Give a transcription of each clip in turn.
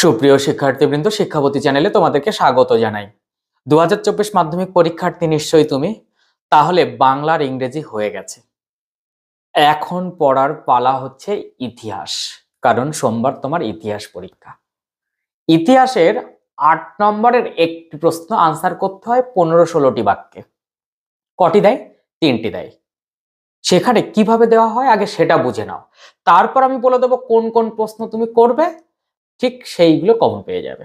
সুপ্রিয় শিক্ষার্থীবৃন্দ, শিক্ষাপতি চ্যানেলে তোমাদেরকে স্বাগত জানাই। 2024 মাধ্যমিক পরীক্ষার্থী নিশ্চয়ই তুমি। তাহলে বাংলার ইংরেজি হয়ে গেছে, এখন পড়ার পালা হচ্ছে ইতিহাস, কারণ সোমবার তোমার ইতিহাস পরীক্ষা। ইতিহাসের 8 নম্বরের একটি প্রশ্ন আনসার করতে হয় 15-16টি বাক্যে। কটি দেয়? 3টি দেয়। সেখানে কিভাবে দেওয়া হয় আগে সেটা বুঝে নাও, তারপর আমি বলে দেবো কোন কোন প্রশ্ন তুমি করবে, ঠিক সেইগুলো কমন পেয়ে যাবে।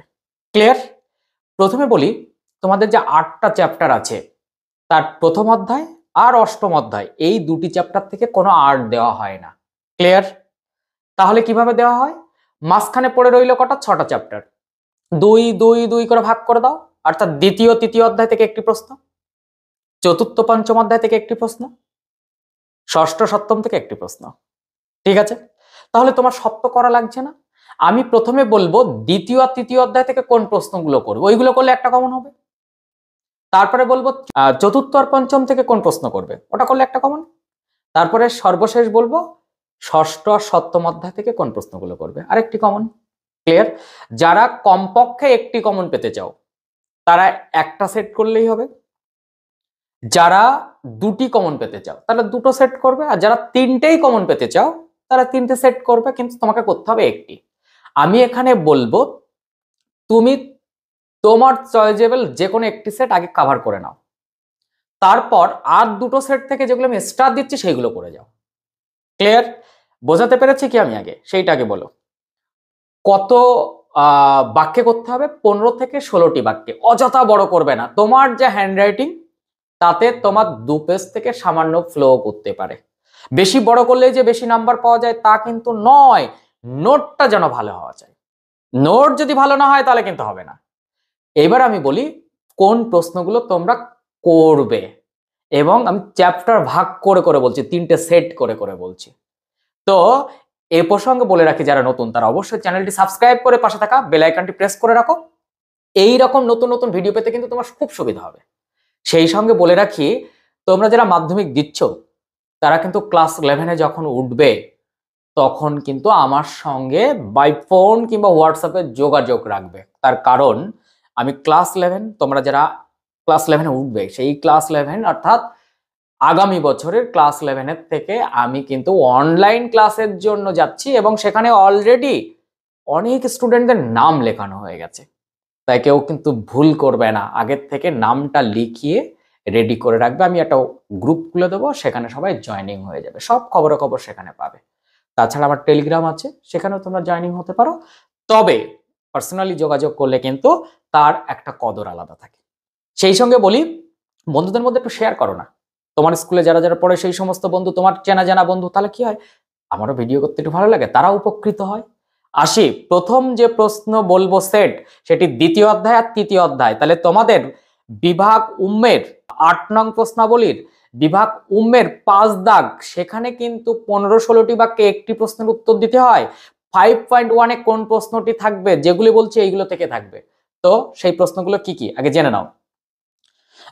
ক্লিয়ার? প্রথমে বলি, তোমাদের যে 8টা চ্যাপ্টার আছে তার প্রথম অধ্যায় আর অষ্টম অধ্যায়, এই দুটি চ্যাপ্টার থেকে কোনো আর্ট দেওয়া হয় না। ক্লিয়ার? তাহলে কিভাবে দেওয়া হয়? মাঝখানে পড়ে রইল কটা? 6টা চ্যাপ্টার, 2-2-2 করে ভাগ করে দাও। অর্থাৎ দ্বিতীয় তৃতীয় অধ্যায় থেকে একটি প্রশ্ন, চতুর্থ পঞ্চম অধ্যায় থেকে একটি প্রশ্ন, ষষ্ঠ সপ্তম থেকে একটি প্রশ্ন। ঠিক আছে? তাহলে তোমার সপ্ত করা লাগছে না। আমি প্রথমে বলবো দ্বিতীয় আর তৃতীয় অধ্যায় থেকে কোন প্রশ্নগুলো করবে, ওইগুলো করলে একটা কমন হবে। তারপরে বলবো চতুর্থ আর পঞ্চম থেকে কোন প্রশ্ন করবে, ওটা করলে একটা কমন। তারপরে সর্বশেষ বলবো ষষ্ঠ আর সপ্তম অধ্যায় থেকে কোন প্রশ্নগুলো করবে, আরেকটি কমন। ক্লিয়ার? যারা কমপক্ষে একটি কমন পেতে চাও তারা একটা সেট করলেই হবে, যারা দুটি কমন পেতে চাও তারা দুটো সেট করবে, আর যারা তিনটেই কমন পেতে চাও তারা তিনটে সেট করবে, কিন্তু তোমাকে করতে হবে একটি। আমি এখানে বলবো তুমি তোমার চয়েজেবল যে কোনো একটি সেট আগে কভার করে নাও, তারপর আর দুটো সেট থেকে যেগুলো আমি স্টার দিচ্ছি সেইগুলো করে যাও। ক্লিয়ার? বোঝাতে পেরেছি কি আমি? আগে সেইটা আগে বলো। কত বাক্যে করতে হবে? 15 থেকে 16টি বাক্যে। অযথা বড় করবে না, তোমার যে হ্যান্ডরাইটিং তাতে তোমার 2 পেজ থেকে সামান্য ফ্লো করতে পারে। বেশি বড় করলেই যে বেশি নাম্বার পাওয়া যায় তা কিন্তু নয়, নোটটা যেন ভালো হওয়া চাই। নোট যদি ভালো না হয় তাহলে কিন্তু হবে না। এবার আমি বলি কোন প্রশ্নগুলো তোমরা করবে, এবং আমি চ্যাপ্টার ভাগ করে করে বলছি, 3টে সেট করে করে বলছি। তো এই প্রসঙ্গে বলে রাখি, যারা নতুন তারা অবশ্যই চ্যানেলটি সাবস্ক্রাইব করে পাশে থাকা বেল আইকনটি প্রেস করে রাখো। এই রকম নতুন নতুন ভিডিও পেতে কিন্তু তোমার খুব সুবিধা হবে। সেই সঙ্গে বলে রাখি, তোমরা যারা মাধ্যমিক দিচ্ছ তারা কিন্তু ক্লাস 11-এ যখন উঠবে তখন কিন্তু আমার সঙ্গে বাই ফোন কিংবা হোয়াটসঅ্যাপে যোগাযোগ রাখবে। তার কারণ আমি ক্লাস 11, তোমরা যারা ক্লাস 11-এ উঠবে সেই ক্লাস 11 অর্থাৎ আগামী বছরের ক্লাস 11-এর থেকে আমি কিন্তু অনলাইন ক্লাসের জন্য যাচ্ছি, এবং সেখানে অলরেডি অনেক স্টুডেন্টদের নাম লেখানো হয়ে গেছে। তাই কেউ কিন্তু ভুল করবে না, আগের থেকে নামটা লিখিয়ে রেডি করে রাখবে। আমি একটা গ্রুপ খুলে দেবো, সেখানে সবাই জয়েনিং হয়ে যাবে, সব খবরাখবর সেখানে পাবে। তাছাড়া আমার টেলিগ্রাম আছে, সেখানেও তোমরা জয়েনিং হতে পারো। তবে পার্সোনালি যোগাযোগ করলে কিন্তু তার একটা কদর আলাদা থাকে। সেই সঙ্গে বলি, বন্ধুদের মধ্যে একটু শেয়ার করো না। তোমার স্কুলে যারা যারা পড়ে সেই সমস্ত বন্ধু, তোমার চেনা জানা বন্ধু, তাহলে কি হয়, আমারও ভিডিও করতে একটু ভালো লাগে, তারা উপকৃত হয়। আসি, প্রথম যে প্রশ্ন বলবো সেট, সেটি দ্বিতীয় অধ্যায় আর তৃতীয় অধ্যায়। তাহলে তোমাদের বিভাগ উম্মের 8 নং প্রশ্নাবলীর বিভাগ উম্মের 5 দাগ, সেখানে কিন্তু 15-16টি বাক্যে একটি প্রশ্নের উত্তর দিতে হয়। 5.1-এ কোন প্রশ্নটি থাকবে, যেগুলি বলছি এইগুলো থেকে থাকবে। তো সেই প্রশ্নগুলো কি কি আগে জেনে নাও।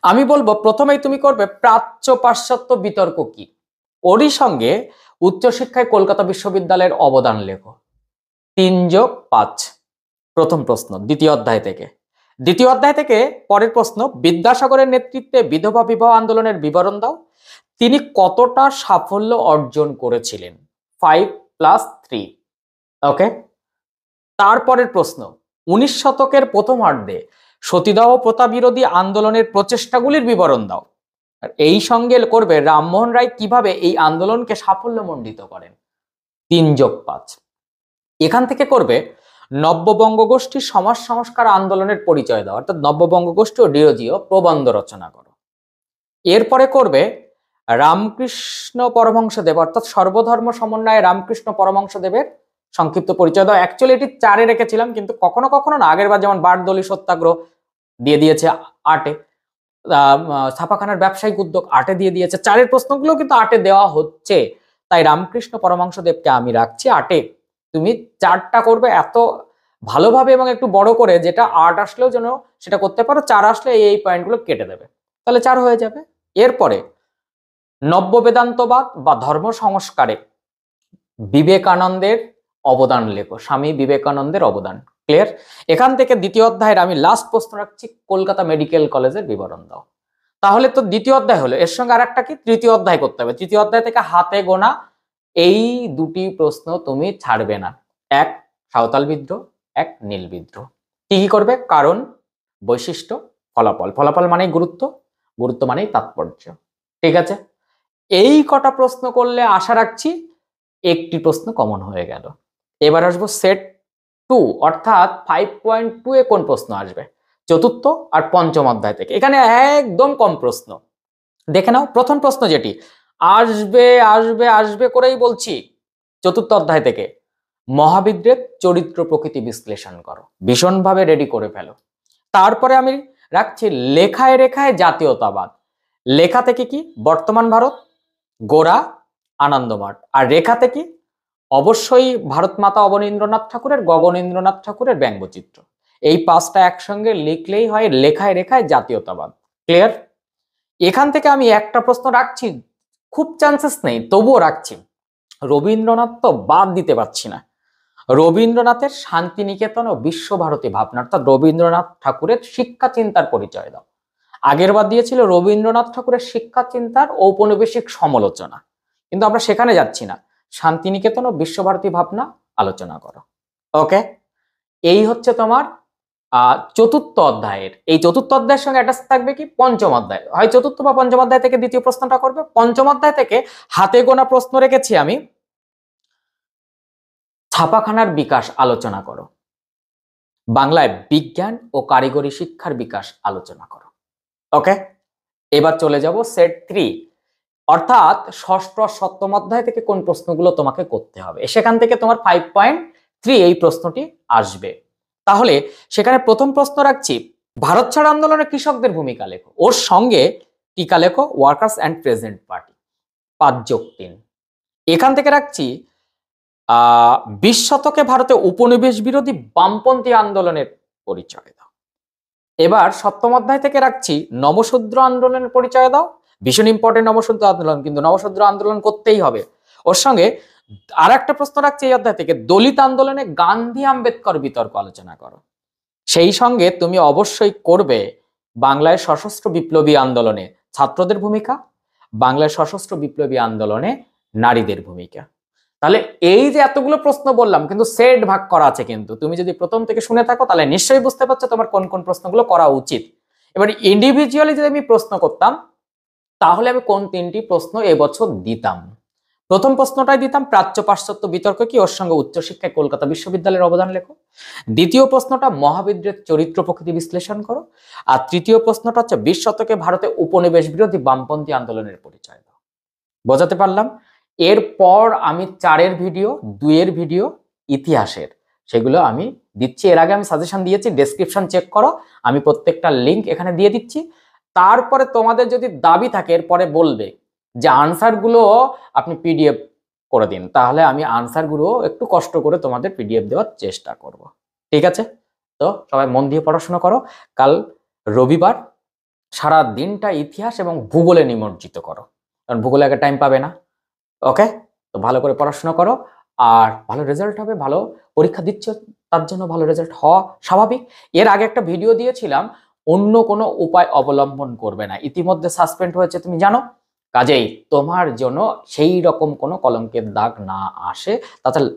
আমি বলবো প্রথমেই তুমি করবে প্রাচ্য পাশ্চাত্য বিতর্ক কি, ওরই সঙ্গে উচ্চশিক্ষায় কলকাতা বিশ্ববিদ্যালয়ের অবদান লেখো। 3+5 প্রথম প্রশ্ন দ্বিতীয় অধ্যায় থেকে। দ্বিতীয় অধ্যায় থেকে পরের প্রশ্ন, বিদ্যাসাগরের নেতৃত্বে বিধবা বিবাহ আন্দোলনের বিবরণ দাও। তিনি কতটা সাফল্য অর্জন করেছিলেন? 5+3। ওকে। তারপরের প্রশ্ন, 19 শতকের প্রথমার্ধে সতীদাহ প্রথা বিরোধী আন্দোলনের প্রচেষ্টাগুলির বিবরণ দাও। আর এই সঙ্গে করবে রামমোহন রায় কিভাবে এই আন্দোলনকে সাফল্যমণ্ডিত করেন। 3+5। এখান থেকে করবে নব্যবঙ্গগোষ্ঠীর সমাজ সংস্কার আন্দোলনের পরিচয় দাও, অর্থাৎ নব্যবঙ্গগোষ্ঠী ও ডিওজিও প্রবন্ধ রচনা করো। এরপরে করবে রামকৃষ্ণ পরমহংসদেব, অর্থাৎ সর্বধর্ম সমন্বয়ে রামকৃষ্ণ পরমহংসদেবের সংক্ষিপ্ত পরিচয় দাও। অ্যাকচুয়ালি এটি 4-এ রেখেছিলাম, কিন্তু কখনো কখনো না, আগের বার যেমন বারদলি সত্যাগ্রহ দিয়ে দিয়েছে 8-এ, ছাপাখানার ব্যবসায়িক উদ্যোগ 8-এ দিয়ে দিয়েছে, 4-এর প্রশ্নগুলো কিন্তু 8-এ দেওয়া হচ্ছে। তাই রামকৃষ্ণ পরমহংসদেবকে আমি রাখছি 8-এ। তুমি 4টা করবে এত ভালোভাবে এবং একটু বড় করে, যেটা 8 আসলেও যেন সেটা করতে পারো, 4 আসলে এই পয়েন্টগুলো কেটে দেবে, তাহলে 4 হয়ে যাবে। এরপরে নব্য বেদান্তবাদ বা ধর্ম সংস্কারে বিবেকানন্দের অবদান লেখো। স্বামী বিবেকানন্দের অবদান ক্লিয়ার? এখান থেকে দ্বিতীয় অধ্যায়ের আমি লাস্ট প্রশ্ন রাখছি, কলকাতা মেডিকেল কলেজের বিবরণ দাও। তাহলে তো দ্বিতীয় অধ্যায় হলো, এর সঙ্গে আরেকটা কি তৃতীয় অধ্যায় করতে হবে। তৃতীয় অধ্যায় থেকে হাতে গোনা এই দুটি প্রশ্ন তুমি ছাড়বে না, এক সাঁওতাল বিদ্রোহ, এক নীল বিদ্রোহ। কি কি করবে? কারণ, বৈশিষ্ট্য, ফলাফল। ফলাফল মানেই গুরুত্ব, গুরুত্ব মানেই তাৎপর্য। ঠিক আছে, এই কটা প্রশ্ন করলে আশা রাখছি একটি প্রশ্ন কমন হয়ে গেল। এবার আসবো সেট 2, অর্থাৎ 5.2 এ কোন প্রশ্ন আসবে? চতুর্থ আর পঞ্চম অধ্যায় থেকে। এখানে একদম কম প্রশ্ন। দেখে নাও প্রথম প্রশ্ন যেটি আসবে আসবে আসবে করেই বলছি, চতুর্থ অধ্যায় থেকে, মহাবিদ্রের চরিত্র প্রকৃতি বিশ্লেষণ করো। ভীষণভাবে রেডি করে ফেলো। তারপরে আমি রাখছি লেখায় রেখায় জাতীয়তাবাদ। লেখা থেকে কি? বর্তমান ভারত, গোরা, আনন্দমঠ। আর রেখা থেকে অবশ্যই ভারত মাতা অবনীন্দ্রনাথ ঠাকুরের, গগনেন্দ্রনাথ ঠাকুরের ব্যঙ্গচিত্র। এই পাঁচটা একসঙ্গে লিখলেই হয় লেখায় রেখায় জাতীয়তাবাদ। ক্লিয়ার? এখান থেকে আমি একটা প্রশ্ন রাখছি, খুব চান্সেস নেই তবুও রাখছি। রবীন্দ্রনাথ তো বাদ দিতে পারছি না। রবীন্দ্রনাথের শান্তিনিকেতন ও বিশ্বভারতী ভাবনা, অর্থাৎ রবীন্দ্রনাথ ঠাকুরের শিক্ষা চিন্তার পরিচয় দাও। আগের বার দিয়েছিল রবীন্দ্রনাথ ঠাকুরের শিক্ষা চিন্তার ঔপনিবেশিক সমালোচনা, কিন্তু আমরা সেখানে যাচ্ছি না। শান্তিনিকেতন ও বিশ্বভারতী ভাবনা আলোচনা করো। ওকে, এই হচ্ছে তোমার চতুর্থ অধ্যায়ের। এই চতুর্থ অধ্যায়ের সঙ্গে অ্যাটাচ থাকবে কি? পঞ্চম অধ্যায়। হয় চতুর্থ বা পঞ্চম অধ্যায় থেকে দ্বিতীয় প্রশ্নটা করবে। পঞ্চম অধ্যায় থেকে হাতে গোনা প্রশ্ন রেখেছি আমি, ছাপাখানার বিকাশ আলোচনা করো। বাংলায় বিজ্ঞান ও কারিগরি শিক্ষার বিকাশ আলোচনা করো। ওকে, এবার চলে যাব সেট 3, অর্থাৎ ষষ্ঠ আর সপ্তম অধ্যায় থেকে কোন প্রশ্নগুলো তোমাকে করতে হবে। সেখান থেকে তোমার 5.3 এই প্রশ্নটি আসবে। তাহলে সেখানে প্রথম প্রশ্ন রাখছি, ভারত ছাড় আন্দোলনে কৃষকদের ভূমিকা লেখো। ওর সঙ্গে টিকা লেখো ওয়ার্কার্স অ্যান্ড প্রেজেন্ট পার্টি, 5+3। এখান থেকে রাখছি 20 শতকে ভারতে উপনিবেশ বিরোধী বামপন্থী আন্দোলনের পরিচয় দাও। এবার সপ্তম অধ্যায় থেকে রাখছি নবশূদ্র আন্দোলনের পরিচয় দাও। ভীষণ ইম্পর্টেন্ট নবশূদ্র আন্দোলন, কিন্তু নবশূদ্র আন্দোলন করতেই হবে। ওর সঙ্গে আর একটা প্রশ্ন রাখছি এই অধ্যায় থেকে, দলিত আন্দোলনে গান্ধী আম্বেদকর বিতর্ক আলোচনা করো। সেই সঙ্গে তুমি অবশ্যই করবে বাংলায় সশস্ত্র বিপ্লবী আন্দোলনে ছাত্রদের ভূমিকা, বাংলায় সশস্ত্র বিপ্লবী আন্দোলনে নারীদের ভূমিকা। তাহলে এই যে এতগুলো প্রশ্ন বললাম, কিন্তু সেট ভাগ করা আছে। কিন্তু তুমি যদি প্রথম থেকে শুনে থাকো তাহলে নিশ্চয়ই বুঝতে পারছো তোমার কোন কোন প্রশ্নগুলো করা উচিত। এবার ইন্ডিভিজুয়ালি যদি আমি প্রশ্ন করতাম, তাহলে আমি কোন 3টি প্রশ্ন এবছর দিতাম। প্রথম প্রশ্নটাই দিতাম প্রাচ্য পাশ্চাত্য বিতর্ক কি, ওর সঙ্গে উচ্চশিক্ষায় কলকাতা বিশ্ববিদ্যালয়ের অবদান লেখো। দ্বিতীয় প্রশ্নটা মহাবিদ্রের চরিত্র প্রকৃতি বিশ্লেষণ করো। আর তৃতীয় প্রশ্নটা হচ্ছে 20 শতকে ভারতে উপনিবেশ বিরোধী বামপন্থী আন্দোলনের পরিচয় দাও। বোঝাতে পারলাম? এরপর আমি 4-এর ভিডিও, 2-এর ভিডিও, ইতিহাসের, সেগুলো আমি দিচ্ছি। এর আগে আমি সাজেশন দিয়েছি, ডেসক্রিপশন চেক করো, আমি প্রত্যেকটা লিঙ্ক এখানে দিয়ে দিচ্ছি। তারপরে তোমাদের যদি দাবি থাকে এরপরে বলবে যে আনসারগুলো আপনি পিডিএফ করে দিন, তাহলে আমি আনসারগুলো একটু কষ্ট করে তোমাদের পিডিএফ দেওয়ার চেষ্টা করব। ঠিক আছে? তো সবাই মন দিয়ে পড়াশোনা করো। কাল রবিবার, সারা দিনটা ইতিহাস এবং ভূগোলে নিমজ্জিত করো, কারণ ভূগোলে আগে টাইম পাবে না। ওকে, তো ভালো করে পড়াশোনা করো, আর ভালো রেজাল্ট হবে। ভালো পরীক্ষা দিচ্ছ, তার জন্য ভালো রেজাল্ট হওয়া স্বাভাবিক। এর আগে একটা ভিডিও দিয়েছিলাম, অন্য কোনো উপায় অবলম্বন করবে না, ইতিমধ্যে সাসপেন্ড হয়েছে তুমি জানো। কাজেই তোমার জন্য সেই রকম কোনো কলঙ্কের দাগ না আসে। তাছাড়া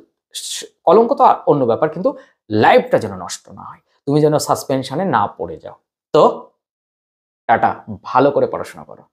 কলঙ্ক তো অন্য ব্যাপার, কিন্তু লাইফটা যেন নষ্ট না হয়, তুমি যেন সাসপেনশনে না পড়ে যাও। তো টাটা, ভালো করে পড়াশোনা করো।